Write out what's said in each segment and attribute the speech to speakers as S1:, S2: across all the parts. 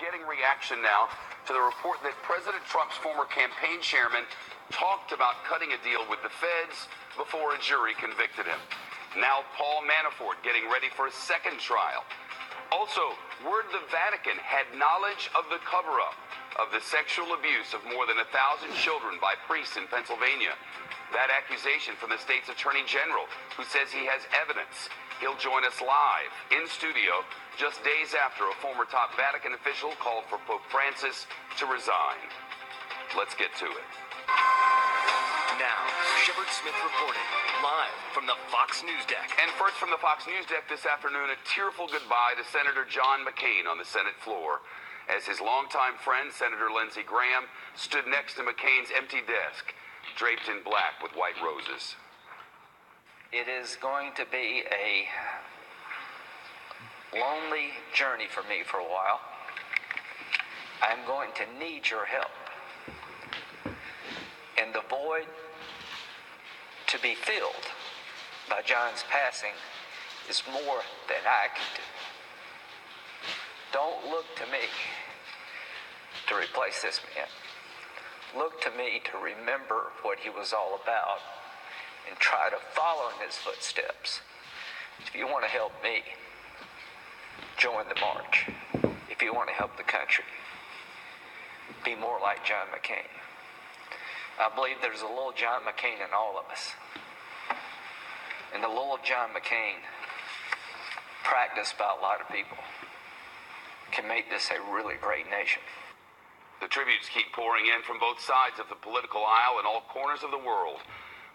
S1: getting reaction now to the report that President Trump's former campaign chairman talked about cutting a deal with the feds before a jury convicted him. Now Paul Manafort getting ready for a second trial. Also, word the Vatican had knowledge of the cover-up of the sexual abuse of more than 1,000 children by priests in Pennsylvania. That accusation from the state's attorney general, who says he has evidence. He'll join us live in studio just days after a former top Vatican official called for Pope Francis to resign. Let's get to it.
S2: Now, Shepard Smith reporting live from the Fox News deck.
S1: And first from the Fox News deck this afternoon, a tearful goodbye to Senator John McCain on the Senate floor, as his longtime friend, Senator Lindsey Graham, stood next to McCain's empty desk, draped in black with white roses.
S3: It is going to be a lonely journey for me for a while. I'm going to need your help. And the void to be filled by John's passing is more than I can do. Don't look to me to replace this man. Look to me to remember what he was all about and try to follow in his footsteps. If you want to help me, join the march. If you want to help the country, be more like John McCain. I believe there's a little John McCain in all of us. And the little John McCain, practiced by a lot of people, can make this a really great nation.
S1: The tributes keep pouring in from both sides of the political aisle in all corners of the world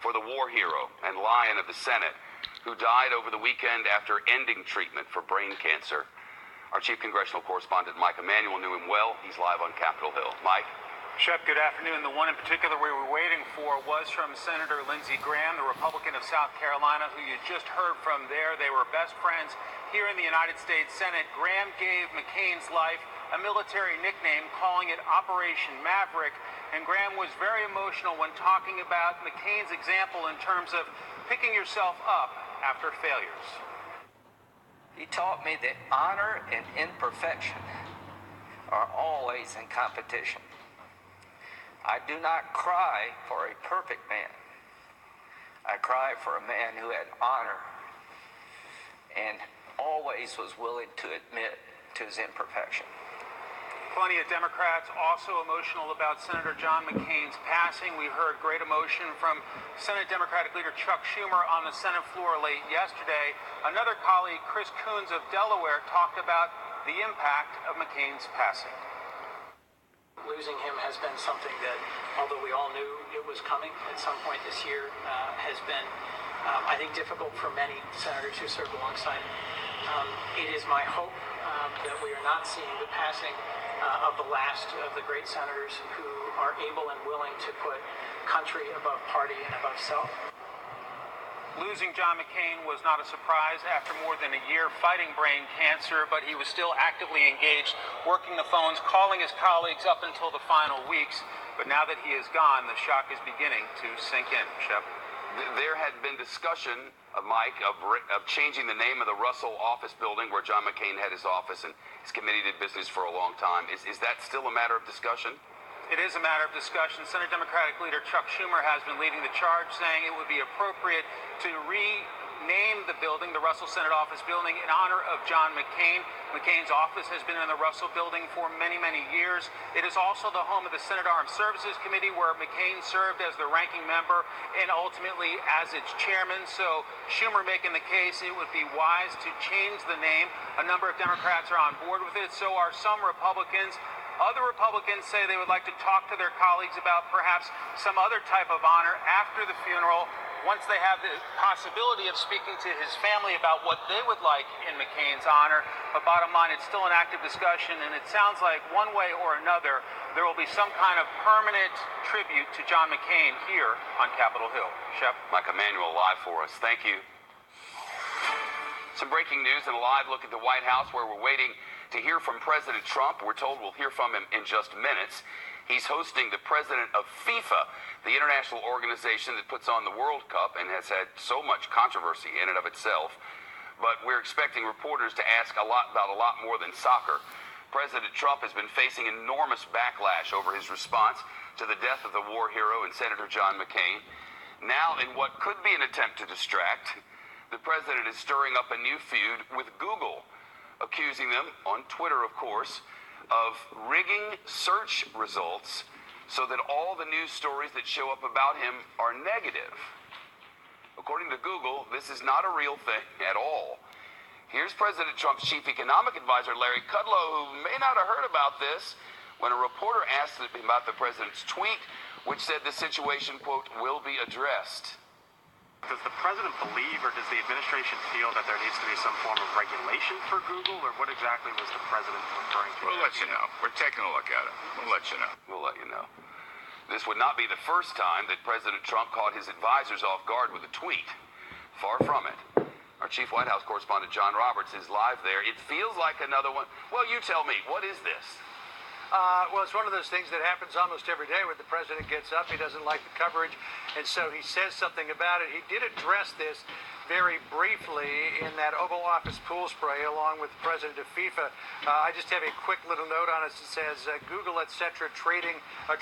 S1: for the war hero and lion of the Senate who died over the weekend after ending treatment for brain cancer. Our chief congressional correspondent, Mike Emanuel, knew him well. He's live on Capitol Hill. Mike?
S4: Shep, good afternoon. The one in particular we were waiting for was from Senator Lindsey Graham, the Republican of South Carolina, who you just heard from there. They were best friends here in the United States Senate. Graham gave McCain's life a military nickname, calling it Operation Maverick. And Graham was very emotional when talking about McCain's example in terms of picking yourself up after failures.
S3: He taught me that honor and imperfection are always in competition. I do not cry for a perfect man. I cry for a man who had honor and always was willing to admit to his imperfection.
S4: Plenty of Democrats also emotional about Senator John McCain's passing. We heard great emotion from Senate Democratic leader Chuck Schumer on the Senate floor late yesterday. Another colleague, Chris Coons of Delaware, talked about the impact of McCain's passing.
S5: Losing him has been something that, although we all knew it was coming at some point this year, has been, I think, difficult for many senators who served alongside him. It is my hope that we are not seeing the passing of the last of the great senators who are able and willing to put country above party and above self.
S4: Losing John McCain was not a surprise after more than a year fighting brain cancer, but he was still actively engaged, working the phones, calling his colleagues up until the final weeks. But now that he is gone, the shock is beginning to sink in. Shep?
S1: There had been discussion, Mike, of changing the name of the Russell office building where John McCain had his office and his committee did business for a long time. Is that still a matter of discussion?
S4: It is a matter of discussion. Senate Democratic leader Chuck Schumer has been leading the charge, saying it would be appropriate to rename the building, the Russell Senate Office Building, in honor of John McCain. McCain's office has been in the Russell Building for many, many years. It is also the home of the Senate Armed Services Committee, where McCain served as the ranking member and ultimately as its chairman. So Schumer making the case it would be wise to change the name. A number of Democrats are on board with it. So are some Republicans. Other Republicans say they would like to talk to their colleagues about perhaps some other type of honor after the funeral, once they have the possibility of speaking to his family about what they would like in McCain's honor. But bottom line, it's still an active discussion, and it sounds like one way or another, there will be some kind of permanent tribute to John McCain here on Capitol Hill. Shep?
S1: Mike Emanuel live for us. Thank you. Some breaking news and a live look at the White House, where we're waiting to hear from President Trump. We're told we'll hear from him in just minutes. He's hosting the president of FIFA, the international organization that puts on the World Cup and has had so much controversy in and of itself. But we're expecting reporters to ask about a lot more than soccer. President Trump has been facing enormous backlash over his response to the death of the war hero and Senator John McCain. Now, in what could be an attempt to distract, the president is stirring up a new feud with Google, accusing them, on Twitter of course, of rigging search results so that all the news stories that show up about him are negative. According to Google, this is not a real thing at all. Here's President Trump's chief economic advisor, Larry Kudlow, who may not have heard about this, when a reporter asked him about the president's tweet, which said the situation, quote, will be addressed.
S6: Does the president believe, or does the administration feel that there needs to be some form of regulation for Google, or what exactly was the president referring to?
S7: We'll let you know. We're taking a look at it. We'll let you know.
S1: We'll let you know. This would not be the first time that President Trump caught his advisors off guard with a tweet. Far from it. Our chief White House correspondent, John Roberts, is live there. It feels like another one. Well, you tell me, what is this?
S8: Well, it's one of those things that happens almost every day when the president gets up. He doesn't like the coverage, and so he says something about it. He did address this very briefly in that Oval Office pool spray along with the president of FIFA. I just have a quick little note on it that says Google, etc., treading on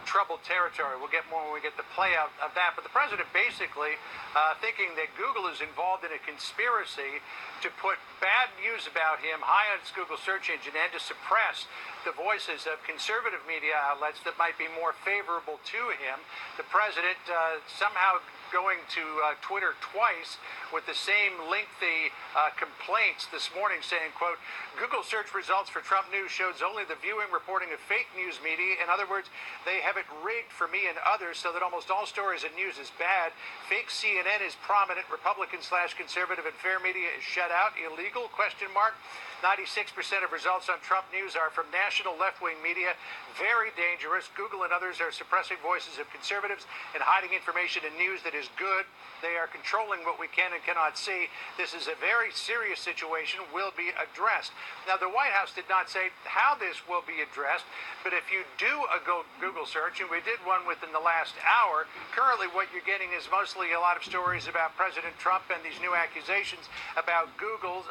S8: troubled territory. We'll get more when we get the play out of that. But the president basically thinking that Google is involved in a conspiracy to put bad news about him high on its Google search engine and to suppress the voices of conservative media outlets that might be more favorable to him. The president somehow going to Twitter twice with the same lengthy complaints this morning saying, quote, Google search results for Trump news shows only the viewing reporting of fake news media. In other words, they have it rigged for me and others so that almost all stories and news is bad. Fake CNN is prominent. Republican/conservative and fair media is shut out. Illegal? 96% of results on Trump news are from national left-wing media. Very dangerous. Google and others are suppressing voices of conservatives and hiding information and news that is good. They are controlling what we can and cannot see. This is a very serious situation, will be addressed. Now, the White House did not say how this will be addressed, but if you do a Google search, and we did one within the last hour, currently what you're getting is mostly a lot of stories about President Trump and these new accusations about Google.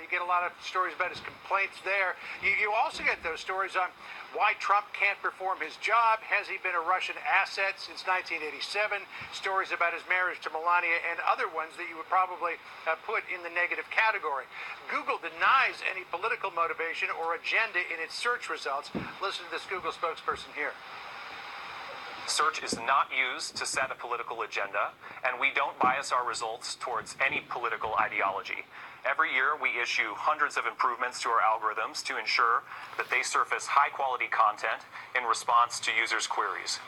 S8: You get a lot of stories about his complaints there. You also get those stories on why Trump can't perform his job. Has he been a Russian asset since 1987? Stories about his marriage to Melania and other ones that you would probably put in the negative category. Google denies any political motivation or agenda in its search results. Listen to this Google spokesperson here.
S9: Search is not used to set a political agenda, and we don't bias our results towards any political ideology. Every year, we issue hundreds of improvements to our algorithms to ensure that they surface high-quality content in response to users' queries.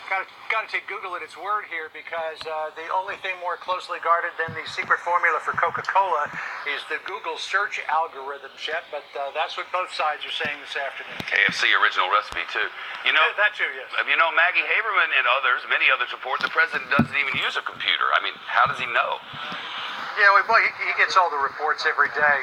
S8: Got to take Google at its word here, because the only thing more closely guarded than the secret formula for Coca-Cola is the Google search algorithm, Shep, but that's what both sides are saying this afternoon.
S1: KFC original recipe, too. You know,
S8: that too, yes.
S1: You know, Maggie Haberman and others, many others report the president doesn't even use a computer. I mean, how does he know?
S8: Yeah, well, he gets all the reports every day.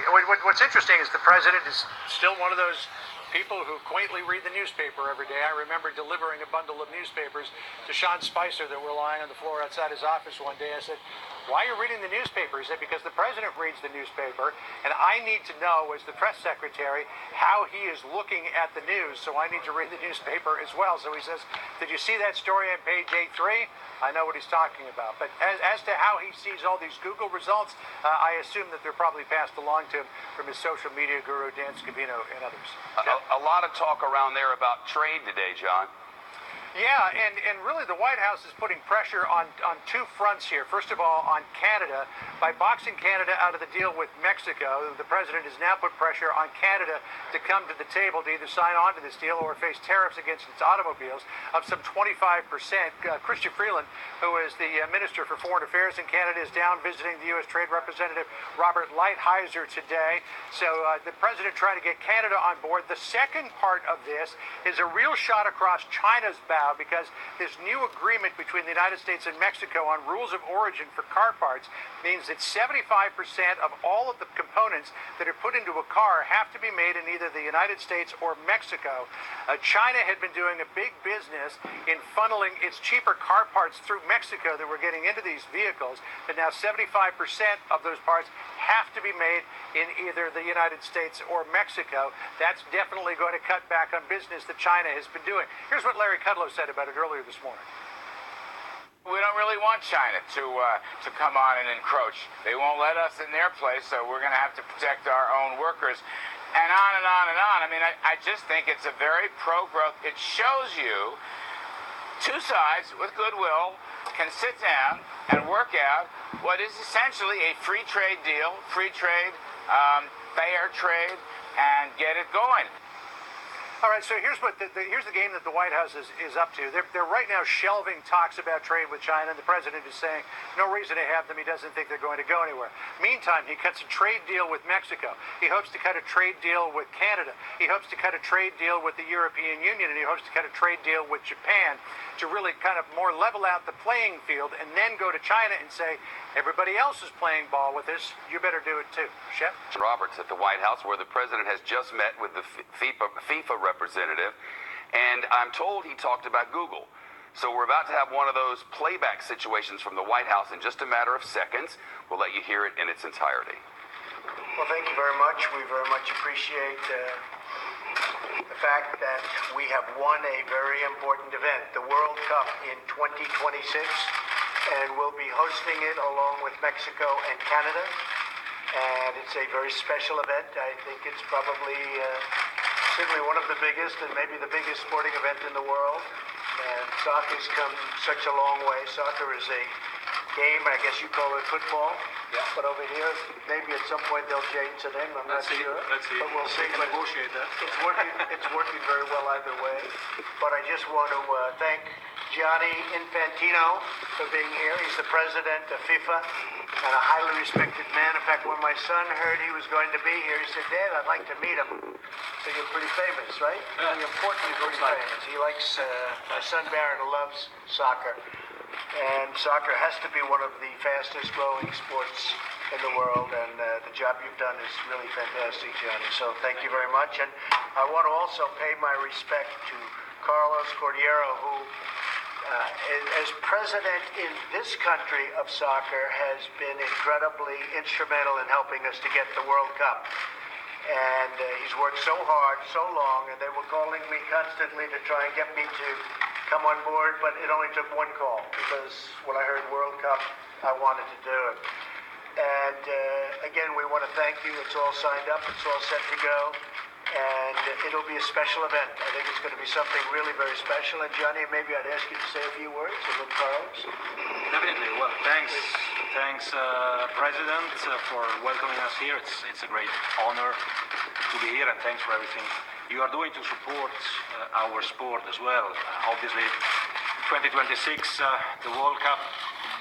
S8: What's interesting is the president is still one of those people who quaintly read the newspaper every day. I remember delivering a bundle of newspapers to Sean Spicer that were lying on the floor outside his office one day. I said, why are you reading the newspaper? He said, because the president reads the newspaper, and I need to know, as the press secretary, how he is looking at the news, so I need to read the newspaper as well. So he says, did you see that story on page 83? I know what he's talking about. But as to how he sees all these Google results, I assume that they're probably passed along to him from his social media guru, Dan Scavino, and others.
S1: A lot of talk around there about trade today, John.
S8: Yeah, and really the White House is putting pressure on two fronts here. First of all, on Canada. By boxing Canada out of the deal with Mexico, the president has now put pressure on Canada to come to the table to either sign on to this deal or face tariffs against its automobiles of some 25%. Christian Freeland, who is the Minister for Foreign Affairs in Canada, is down visiting the U.S. Trade Representative Robert Lighthizer today. So the president trying to get Canada on board. The second part of this is a real shot across China's back, because this new agreement between the United States and Mexico on rules of origin for car parts means that 75% of all of the components that are put into a car have to be made in either the United States or Mexico. China had been doing a big business in funneling its cheaper car parts through Mexico that were getting into these vehicles, but now 75% of those parts have to be made in either the United States or Mexico. That's definitely going to cut back on business that China has been doing. Here's what Larry Kudlow said about it earlier this morning.
S7: We don't really want China to come on and encroach. They won't let us in their place, so we're going to have to protect our own workers. And on and on and on. I mean, I just think it's a very pro-growth. It shows you two sides with goodwill can sit down and work out what is essentially a free trade deal, free trade, fair trade, and get it going.
S8: All right, so here's here's the game that the White House is up to. They're right now shelving talks about trade with China, and the president is saying no reason to have them. He doesn't think they're going to go anywhere. Meantime, he cuts a trade deal with Mexico. He hopes to cut a trade deal with Canada. He hopes to cut a trade deal with the European Union, and he hopes to cut a trade deal with Japan to really kind of more level out the playing field, and then go to China and say, everybody else is playing ball with this. You better do it too. Shep?
S1: Roberts at the White House, where the president has just met with the FIFA representative, and I'm told he talked about Google. So we're about to have one of those playback situations from the White House in just a matter of seconds. We'll let you hear it in its entirety.
S10: Well, thank you very much. We very much appreciate the fact that we have won a very important event, the World Cup in 2026, and we'll be hosting it along with Mexico and Canada. And it's a very special event. I think it's probably certainly one of the biggest and maybe the biggest sporting event in the world. And soccer's come such a long way. Soccer is a game, I guess you call it football. Yeah. But over here, maybe at some point they'll change the name. I'm not sure.
S6: Let's see.
S10: But we'll see.
S6: We can negotiate that.
S10: It's working very well either way. But I just want to thank Gianni Infantino for being here. He's the president of FIFA and a highly respected man. In fact, when my son heard he was going to be here, he said, Dad, I'd like to meet him. So you're pretty famous, right?
S6: Yeah.
S10: Pretty important, you're pretty famous. He likes, my son Barron loves soccer. And soccer has to be one of the fastest growing sports in the world. And the job you've done is really fantastic, Gianni. So thank you very much. And I want to also pay my respect to Carlos Cordeiro, who as president in this country of soccer has been incredibly instrumental in helping us to get the World Cup. And he's worked so hard, so long, and they were calling me constantly to try and get me to come on board, but it only took one call, because when I heard World Cup, I wanted to do it. And again, we want to thank you. It's all signed up. It's all set to go. And it'll be a special event. I think it's going to be something really very special. And Johnny, maybe I'd ask you to say a few words, and then Carlos.
S6: Definitely. Well, thanks, President, for welcoming us here. It's a great honor to be here, and thanks for everything you are doing to support our sport as well. Obviously, 2026, the World Cup,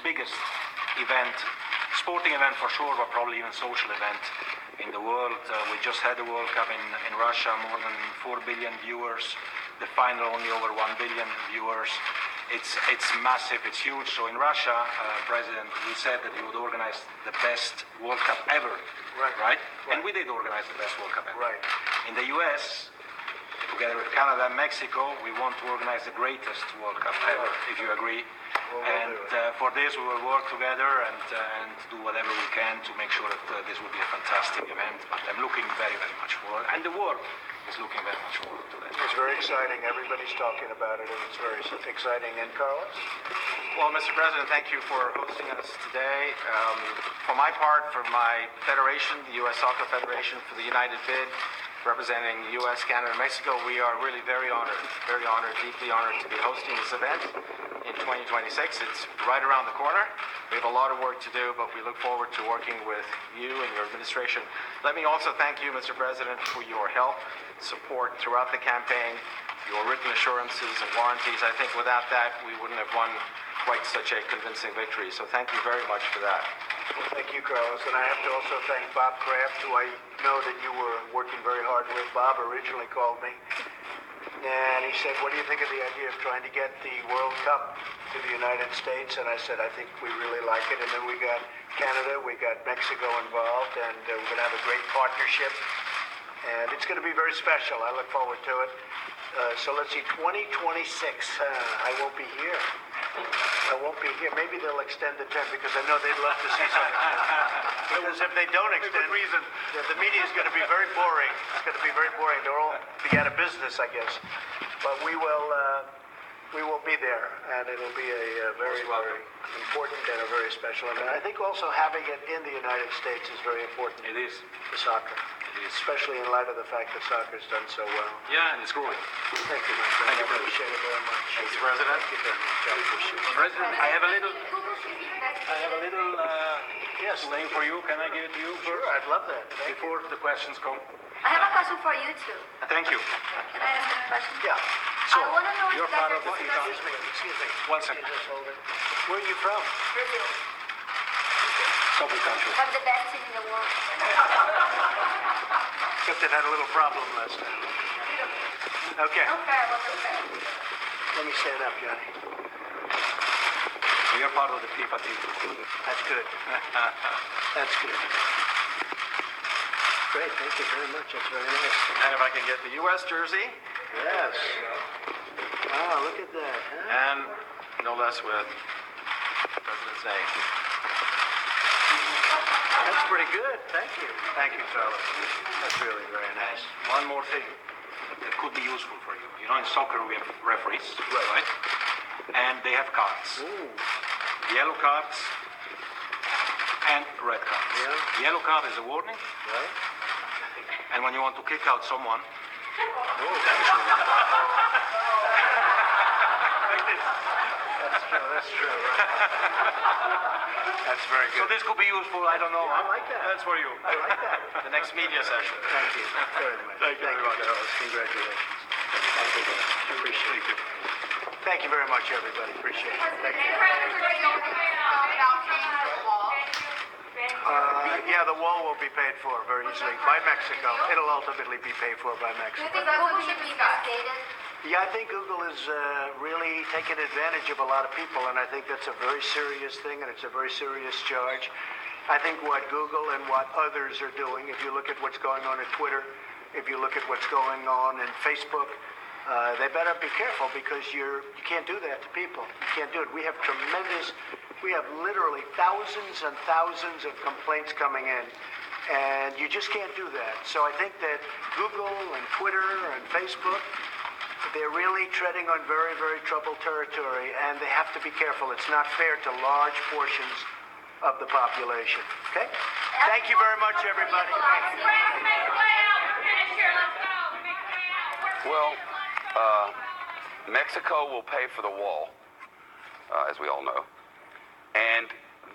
S6: biggest event, sporting event for sure, but probably even social event in the world. We just had the World Cup in Russia, more than 4 billion viewers. The final only over 1 billion viewers. It's massive, it's huge. So in Russia, President, we said that we would organize the best World Cup ever, right? And we did organize the best World Cup ever.
S10: Right.
S6: In the US, together with Canada and Mexico, we want to organize the greatest World Cup ever, if you agree. And for this, we will work together and do whatever we can to make sure that this will be a fantastic event. But I'm looking very, very much forward, and the world is looking very much forward to that.
S10: It's very exciting. Everybody's talking about it, and it's very exciting. And Carlos?
S4: Well, Mr. President, thank you for hosting us today. For my part, for my federation, the U.S. Soccer Federation, for the United Bid, representing U.S., Canada, and Mexico, we are really very honored, deeply honored to be hosting this event in 2026. It's right around the corner. We have a lot of work to do, but we look forward to working with you and your administration. Let me also thank you, Mr. President, for your help, support throughout the campaign, your written assurances and warranties. I think without that, we wouldn't have won quite such a convincing victory. So thank you very much for that.
S10: Well, thank you, Carlos. And I have to also thank Bob Kraft, who I know that you were working very hard with. Bob originally called me, and he said, what do you think of the idea of trying to get the World Cup to the United States? And I said, I think we really like it. And then we got Canada, we got Mexico involved, and we're going to have a great partnership. And it's going to be very special. I look forward to it. So let's see, 2026. I won't be here. I won't be here. Maybe they'll extend the term because I know they'd love to see something. Because if they don't extend, the media is going to be very boring. It's going to be very boring. They'll all be out of business, I guess. But we will be there, and it'll be a very, very important and a very special event. I think also having it in the United States is very important.
S6: It is.
S10: For soccer.
S6: It is.
S10: Especially in light of the fact that soccer's done so well.
S6: Yeah, and it's growing.
S10: Thank you, my friend. I appreciate it very much.
S6: Thank you, President.
S10: Thank you very much. I appreciate it.
S6: President, I have a little name for you. Can I give it to you
S10: Sure, I'd love that.
S6: before the questions come?
S11: I have a question for you too.
S6: Thank you.
S11: Can I ask a question?
S10: Yeah.
S11: I want to know if
S6: you're part of the FIFA.
S10: Excuse me.
S6: 1 second.
S10: Just hold it. Where are you from?
S11: Brazil.
S6: Sovereign country.
S11: Have the best team in the world.
S10: Except it had a little problem last time. Okay.
S11: No fair, but no fair.
S10: Let me stand up, Johnny.
S6: We are part of the FIFA team.
S10: That's good. That's good. Great. Thank you very much. That's very nice.
S12: And if I can get the U.S. jersey.
S10: Yes. Wow, look at that. Huh?
S12: And no less with President's name.
S10: That's pretty good. Thank you. Thank you, Charlie. That's really very nice.
S6: One more thing that could be useful for you. You know, in soccer we have referees, right? And they have cards.
S10: Ooh.
S6: Yellow cards and red cards.
S10: Yeah.
S6: Yellow card is a warning,
S10: Right?
S6: and when you want to kick out someone,
S10: That's true, right? That's very
S6: so
S10: good.
S6: this could be useful. I don't know.
S10: I like that.
S6: That's for you.
S10: I like that.
S12: The next media session.
S10: Thank you very much.
S6: Thank you very much.
S10: Charles. Congratulations. Thank you. Appreciate it. Thank you very much, everybody. Appreciate it. Thank you. Yeah, the wall will be paid for very easily by Mexico. It'll ultimately be paid for by
S11: Do
S10: Mexico.
S11: you think Google should be investigated?
S10: Yeah, I think Google is really taking advantage of a lot of people, and I think that's a very serious thing, and it's a very serious charge. I think what Google and what others are doing, if you look at what's going on at Twitter, if you look at what's going on in Facebook, they better be careful because you can't do that to people. You can't do it. We have literally thousands and thousands of complaints coming in, and you just can't do that. So I think that Google and Twitter and Facebook, they're really treading on very, very troubled territory, and they have to be careful. It's not fair to large portions of the population. Okay? Thank you very much, everybody.
S1: Well, Mexico will pay for the wall, as we all know. And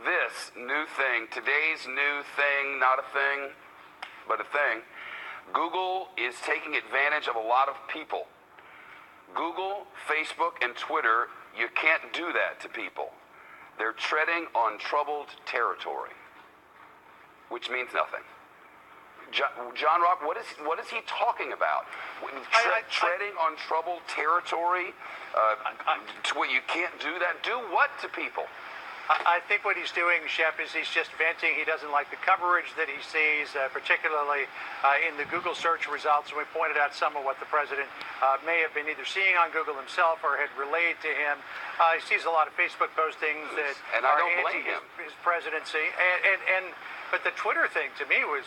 S1: this new thing, today's new thing, not a thing, but a thing, Google is taking advantage of a lot of people. Google, Facebook, and Twitter, you can't do that to people. They're treading on troubled territory, which means nothing. John Rock, what is he talking about? Treading on troubled territory? You can't do that. Do what to people?
S8: I think what he's doing, Shep, is he's just venting. He doesn't like the coverage that he sees, particularly in the Google search results. And we pointed out some of what the president may have been either seeing on Google himself or had relayed to him. He sees a lot of Facebook postings that are anti his presidency. But the Twitter thing, to me, was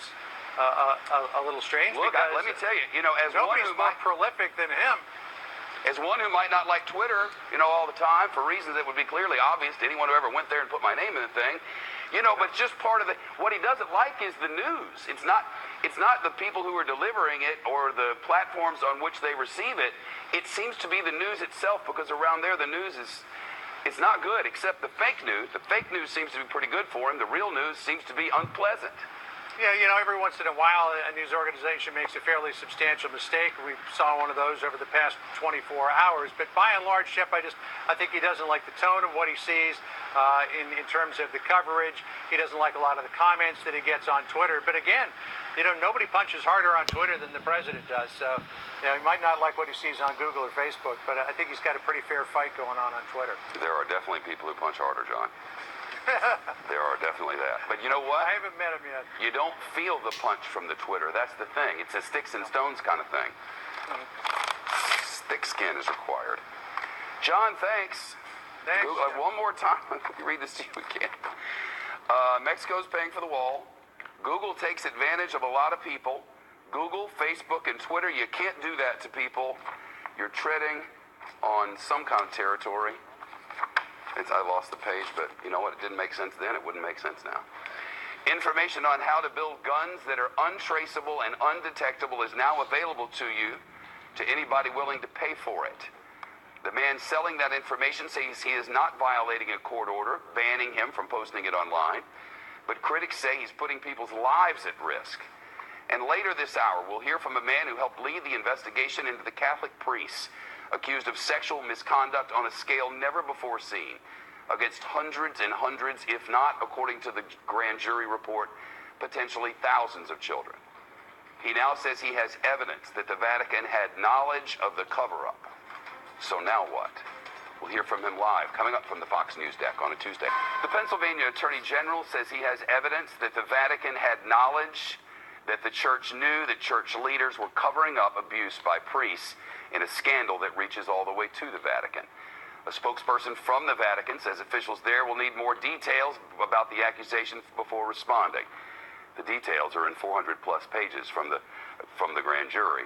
S8: a little strange.
S1: Look,
S8: because
S1: let me tell you, as
S8: nobody's more prolific than him.
S1: As one who might not like Twitter, all the time, for reasons that would be clearly obvious to anyone who ever went there and put my name in the thing, but just part of what he doesn't like is the news. It's not the people who are delivering it or the platforms on which they receive it. It seems to be the news itself, because around there the news it's not good, except the fake news. The fake news seems to be pretty good for him. The real news seems to be unpleasant.
S8: Yeah, every once in a while a news organization makes a fairly substantial mistake. We saw one of those over the past 24 hours. But by and large, Shep, I think he doesn't like the tone of what he sees in terms of the coverage. He doesn't like a lot of the comments that he gets on Twitter. But again, nobody punches harder on Twitter than the president does. So, he might not like what he sees on Google or Facebook, but I think he's got a pretty fair fight going on Twitter.
S1: There are definitely people who punch harder, John. There are definitely that. But you know what?
S8: I haven't met him yet.
S1: You don't feel the punch from the Twitter. That's the thing. It's a sticks and stones kind of thing. Thick skin is required. John, thanks.
S8: Thanks,
S1: Google it one more time. Let me read this to you again. Mexico's paying for the wall. Google takes advantage of a lot of people. Google, Facebook, and Twitter, you can't do that to people. You're treading on some kind of territory. I lost the page, but you know what? It didn't make sense then. It wouldn't make sense now. Information on how to build guns that are untraceable and undetectable is now available to you, to anybody willing to pay for it. The man selling that information says he is not violating a court order banning him from posting it online, but critics say he's putting people's lives at risk. And later this hour, we'll hear from a man who helped lead the investigation into the Catholic priests accused of sexual misconduct on a scale never before seen against hundreds and hundreds, if not, according to the grand jury report, potentially thousands of children. He now says he has evidence that the Vatican had knowledge of the cover-up. So now what? We'll hear from him live, coming up from the Fox News deck on a Tuesday. The Pennsylvania Attorney General says he has evidence that the Vatican had knowledge that the church knew that church leaders were covering up abuse by priests in a scandal that reaches all the way to the Vatican. A spokesperson from the Vatican says officials there will need more details about the accusations before responding. The details are in 400 plus pages from the grand jury.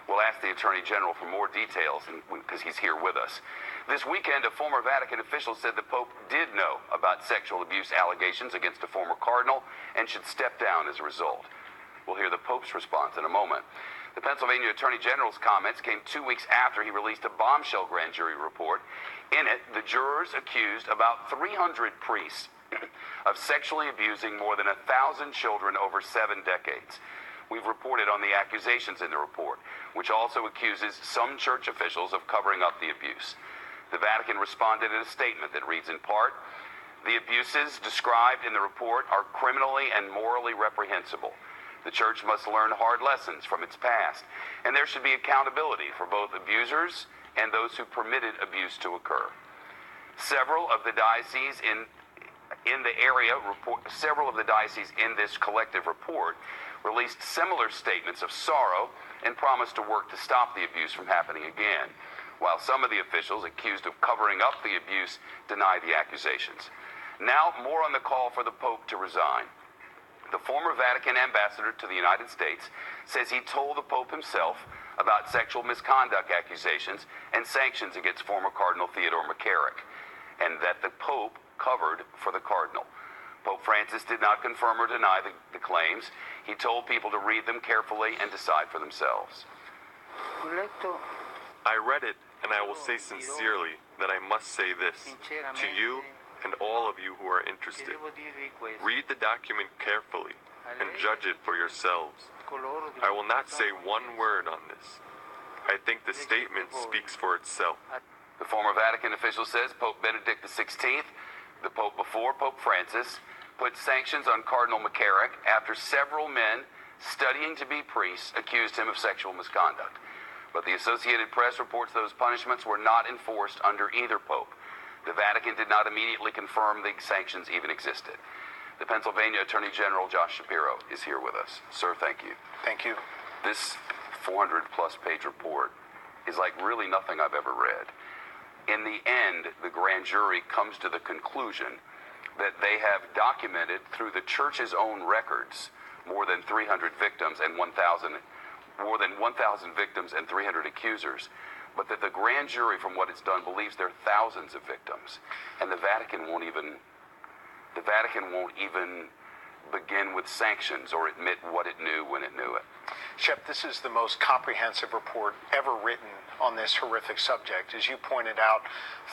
S1: We'll ask the Attorney General for more details because he's here with us. This weekend, a former Vatican official said the Pope did know about sexual abuse allegations against a former cardinal and should step down as a result. We'll hear the Pope's response in a moment. The Pennsylvania Attorney General's comments came 2 weeks after he released a bombshell grand jury report. In it, the jurors accused about 300 priests of sexually abusing more than 1,000 children over 7 decades. We've reported on the accusations in the report, which also accuses some church officials of covering up the abuse. The Vatican responded in a statement that reads in part, "The abuses described in the report are criminally and morally reprehensible. The church must learn hard lessons from its past, and there should be accountability for both abusers and those who permitted abuse to occur." Several of the dioceses in this collective report released similar statements of sorrow and promised to work to stop the abuse from happening again, while some of the officials accused of covering up the abuse deny the accusations. Now, more on the call for the Pope to resign. The former Vatican ambassador to the United States says he told the Pope himself about sexual misconduct accusations and sanctions against former Cardinal Theodore McCarrick, and that the Pope covered for the Cardinal. Pope Francis did not confirm or deny the claims. He told people to read them carefully and decide for themselves.
S13: I read it, and I will say sincerely that I must say this to you and all of you who are interested. Read the document carefully and judge it for yourselves. I will not say one word on this. I think the statement speaks for itself.
S1: The former Vatican official says Pope Benedict XVI, the Pope before Pope Francis, put sanctions on Cardinal McCarrick after several men studying to be priests accused him of sexual misconduct. But the Associated Press reports those punishments were not enforced under either pope. The Vatican did not immediately confirm the sanctions even existed. The Pennsylvania Attorney General, Josh Shapiro, is here with us. Sir, thank you.
S8: Thank you.
S1: This 400-plus page report is like really nothing I've ever read. In the end, the grand jury comes to the conclusion that they have documented through the church's own records more than 300 victims and 1,000 victims and 300 accusers, but that the grand jury, from what it's done, believes there are thousands of victims, and the Vatican won't even begin with sanctions or admit what it knew when it knew it.
S14: Shep, this is the most comprehensive report ever written on this horrific subject. As you pointed out,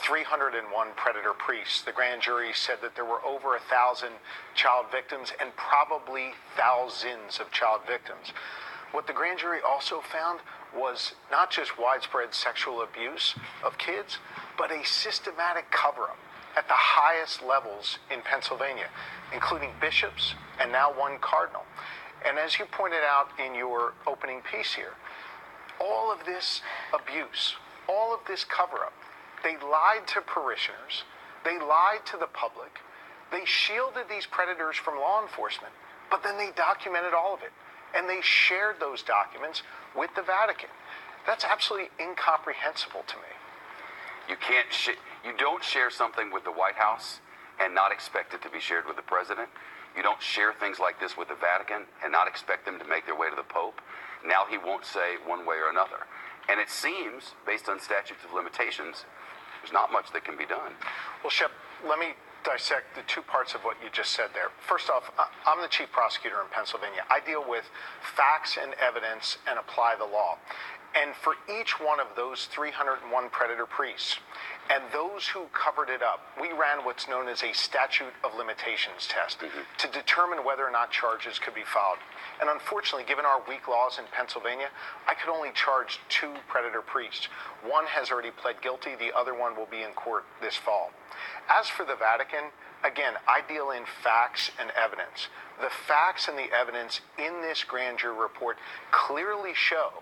S14: 301 predator priests. The grand jury said that there were over 1,000 child victims and probably thousands of child victims. What the grand jury also found was not just widespread sexual abuse of kids, but a systematic cover-up at the highest levels in Pennsylvania, including bishops and now one cardinal. And as you pointed out in your opening piece here, all of this abuse, all of this cover-up, they lied to parishioners, they lied to the public, they shielded these predators from law enforcement, but then they documented all of it. And they shared those documents with the Vatican. That's absolutely incomprehensible to me.
S1: You You don't share something with the White House and not expect it to be shared with the president. You don't share things like this with the Vatican and not expect them to make their way to the Pope. Now he won't say one way or another. And it seems, based on statutes of limitations, there's not much that can be done.
S14: Well, Shep, let me dissect the two parts of what you just said there. First off, I'm the chief prosecutor in Pennsylvania. I deal with facts and evidence and apply the law. And for each one of those 301 predator priests and those who covered it up, we ran what's known as a statute of limitations test to determine whether or not charges could be filed. And unfortunately, given our weak laws in Pennsylvania, I could only charge 2 predator priests. One has already pled guilty. The other one will be in court this fall. As for the Vatican, again, I deal in facts and evidence. The facts and the evidence in this grand jury report clearly show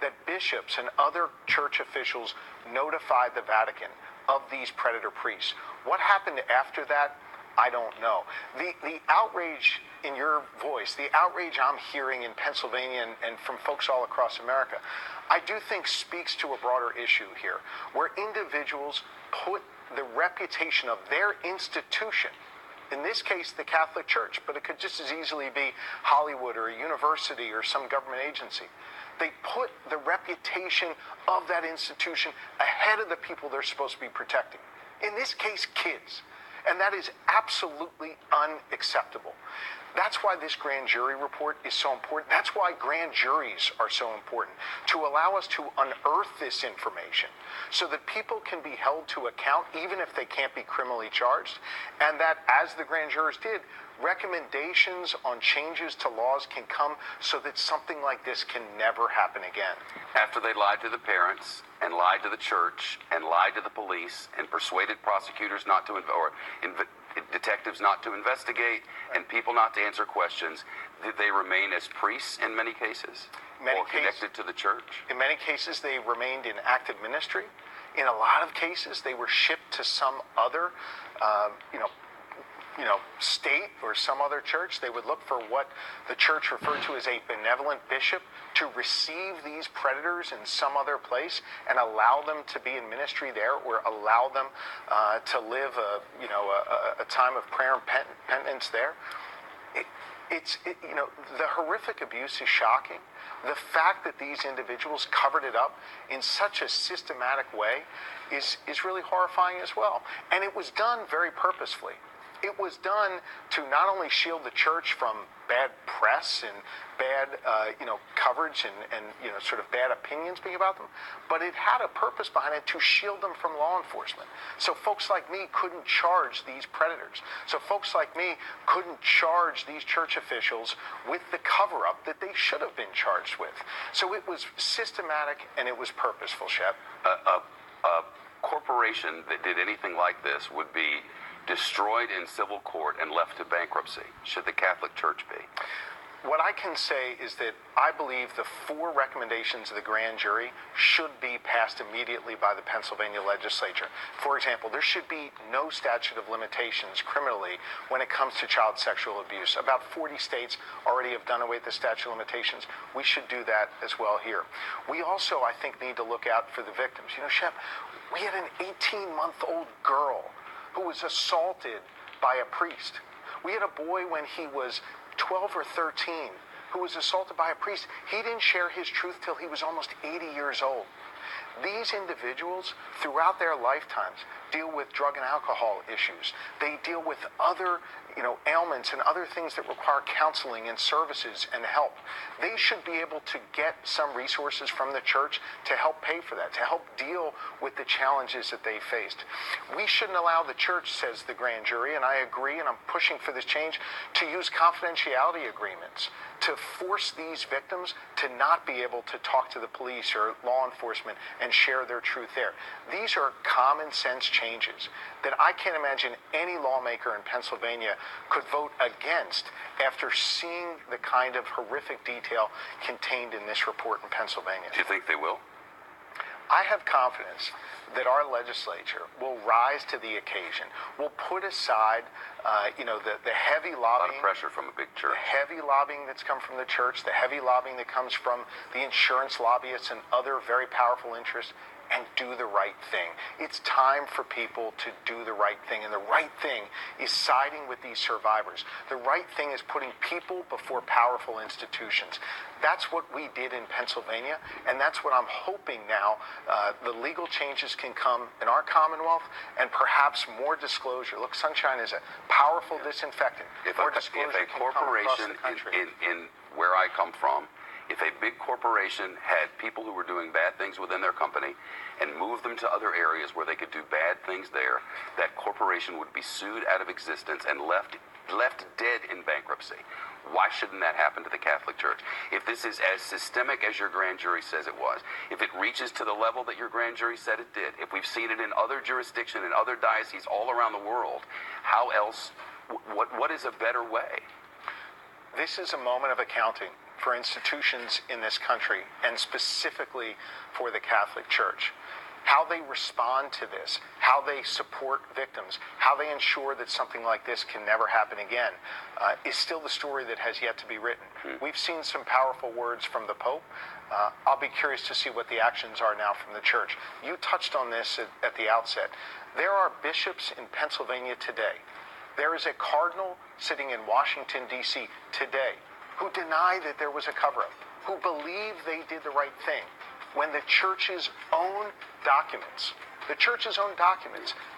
S14: that bishops and other church officials notified the Vatican of these predator priests. What happened after that, I don't know. The outrage in your voice, the outrage I'm hearing in Pennsylvania and from folks all across America, I do think speaks to a broader issue here, where individuals put the reputation of their institution, in this case the Catholic Church, but it could just as easily be Hollywood or a university or some government agency. They put the reputation of that institution ahead of the people they're supposed to be protecting. In this case, kids. And that is absolutely unacceptable. That's why this grand jury report is so important. That's why grand juries are so important, to allow us to unearth this information so that people can be held to account, even if they can't be criminally charged, and that, as the grand jurors did, recommendations on changes to laws can come so that something like this can never happen again.
S1: After they lied to the parents and lied to the church and lied to the police and persuaded prosecutors not to detectives not to investigate and people not to answer questions, did they remain as priests in many cases? Or connected to the church?
S14: In many cases, they remained in active ministry. In a lot of cases, they were shipped to some other, state or some other church. They would look for what the church referred to as a benevolent bishop to receive these predators in some other place and allow them to be in ministry there, or allow them to live a time of prayer and penitence there. The horrific abuse is shocking. The fact that these individuals covered it up in such a systematic way is really horrifying as well. And it was done very purposefully. It was done to not only shield the church from bad press and bad, coverage and sort of bad opinions being about them, but it had a purpose behind it to shield them from law enforcement. So folks like me couldn't charge these predators. So folks like me couldn't charge these church officials with the cover-up that they should have been charged with. So it was systematic and it was purposeful, Shep.
S1: A corporation that did anything like this would be destroyed in civil court and left to bankruptcy. Should the Catholic Church be?
S14: What I can say is that I believe the 4 recommendations of the grand jury should be passed immediately by the Pennsylvania legislature. For example, there should be no statute of limitations criminally when it comes to child sexual abuse. About 40 states already have done away with the statute of limitations. We should do that as well here. We also, I think, need to look out for the victims. Shep, we had an 18-month-old girl who was assaulted by a priest. We had a boy when he was 12 or 13 who was assaulted by a priest. He didn't share his truth till he was almost 80 years old. These individuals, throughout their lifetimes, deal with drug and alcohol issues. They deal with other, ailments and other things that require counseling and services and help. They should be able to get some resources from the church to help pay for that, to help deal with the challenges that they faced. We shouldn't allow the church, says the grand jury, and I agree, and I'm pushing for this change, to use confidentiality agreements to force these victims to not be able to talk to the police or law enforcement and share their truth there. These are common sense changes that I can't imagine any lawmaker in Pennsylvania could vote against after seeing the kind of horrific detail contained in this report in Pennsylvania.
S1: Do you think they will?
S14: I have confidence that our legislature will rise to the occasion, will put aside, the heavy lobbying.
S1: A lot of pressure from a big church.
S14: The heavy lobbying that's come from the church, the heavy lobbying that comes from the insurance lobbyists and other very powerful interests, and do the right thing. It's time for people to do the right thing, and the right thing is siding with these survivors. The right thing is putting people before powerful institutions. That's what we did in Pennsylvania, and that's what I'm hoping now the legal changes can come in our Commonwealth, and perhaps more disclosure. Look, sunshine is a powerful disinfectant.
S1: If
S14: More
S1: a
S14: disclosure can come
S1: corporation
S14: across the country.
S1: in where I come from, if a big corporation had people who were doing bad things within their company and moved them to other areas where they could do bad things there, that corporation would be sued out of existence and left dead in bankruptcy. Why shouldn't that happen to the Catholic Church? If this is as systemic as your grand jury says it was, if it reaches to the level that your grand jury said it did, if we've seen it in other jurisdictions, in other dioceses all around the world, how else, what is a better way?
S14: This is a moment of accounting for institutions in this country, and specifically for the Catholic Church. How they respond to this, how they support victims, how they ensure that something like this can never happen again, is still the story that has yet to be written. We've seen some powerful words from the Pope. I'll be curious to see what the actions are now from the Church. You touched on this at the outset. There are bishops in Pennsylvania today. There is a cardinal sitting in Washington, D.C. today who deny that there was a cover-up, who believe they did the right thing, when the Church's own documents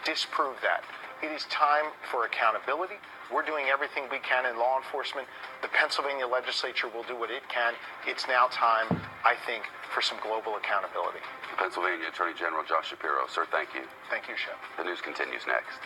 S14: disprove that. It is time for accountability. We're doing everything we can in law enforcement. The Pennsylvania legislature will do what it can. It's now time, I think, for some global accountability.
S1: Pennsylvania Attorney General Josh Shapiro, sir, thank you.
S14: Thank you, Shep.
S1: The news continues next.